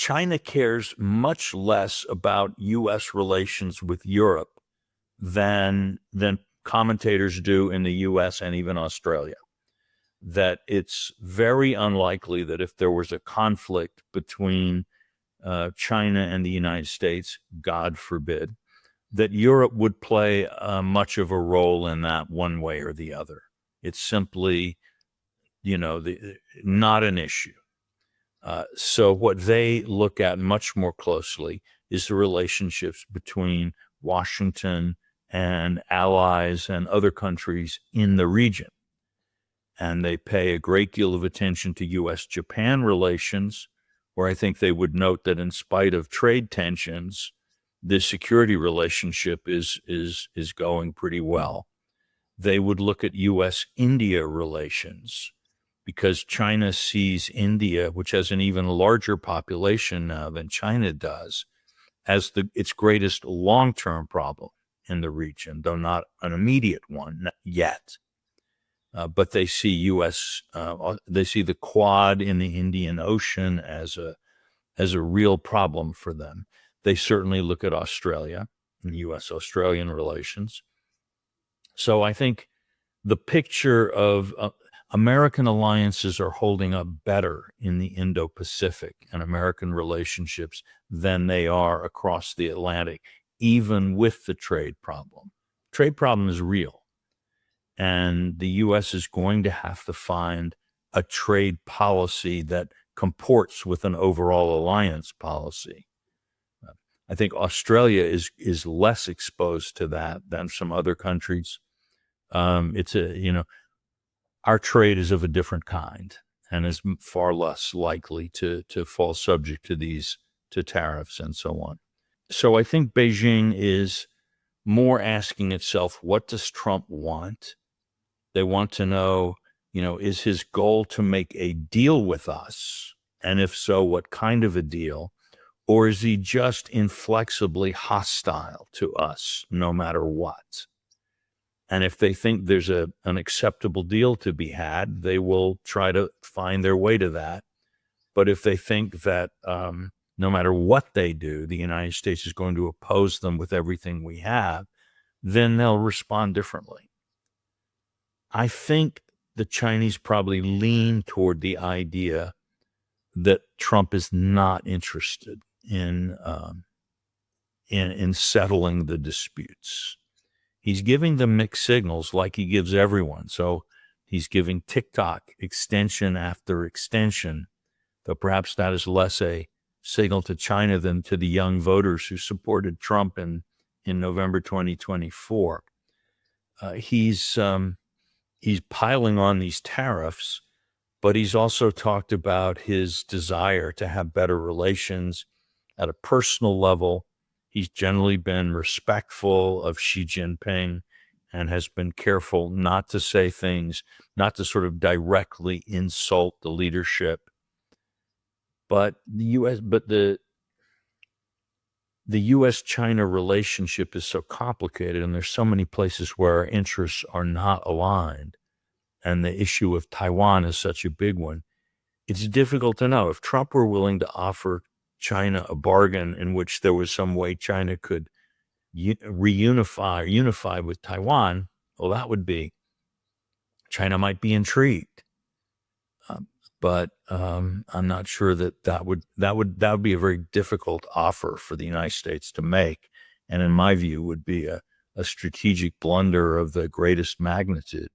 China cares much less about U.S. relations with Europe than commentators do in the U.S. and even Australia. That it's very unlikely that if there was a conflict between China and the United States, God forbid, that Europe would play much of a role in that one way or the other. It's simply, not an issue. So what they look at much more closely is the relationships between Washington and allies and other countries in the region. And they pay a great deal of attention to U.S.-Japan relations, where I think they would note that in spite of trade tensions, the security relationship is going pretty well. They would look at U.S.-India relations, because China sees India, which has an even larger population now than China does, as its greatest long-term problem in the region, though not an immediate one yet. But they see they see the Quad in the Indian Ocean as a real problem for them. They certainly look at Australia and U.S.-Australian relations. So I think the picture of American alliances are holding up better in the Indo-Pacific and American relationships than they are across the Atlantic, even with the trade problem. Trade problem is real. And the U.S. is going to have to find a trade policy that comports with an overall alliance policy. I think Australia is less exposed to that than some other countries. Our trade is of a different kind and is far less likely to fall subject to tariffs and so on. So I think Beijing is more asking itself, what does Trump want? They want to know, is his goal to make a deal with us? And if so, what kind of a deal? Or is he just inflexibly hostile to us no matter what? And if they think there's an acceptable deal to be had, they will try to find their way to that. But if they think that no matter what they do, the United States is going to oppose them with everything we have, then they'll respond differently. I think the Chinese probably lean toward the idea that Trump is not interested in settling the disputes. He's giving them mixed signals like he gives everyone. So he's giving TikTok extension after extension, though perhaps that is less a signal to China than to the young voters who supported Trump in November 2024. He's piling on these tariffs, but he's also talked about his desire to have better relations at a personal level. He's generally been respectful of Xi Jinping and has been careful not to say things, not to sort of directly insult the leadership. But the U.S.-China relationship is so complicated, and there's so many places where our interests are not aligned, and the issue of Taiwan is such a big one. It's difficult to know. If Trump were willing to offer China a bargain in which there was some way China could unify with Taiwan, well, that would be, China might be intrigued. But I'm not sure that would be a very difficult offer for the United States to make, and in my view would be a strategic blunder of the greatest magnitude.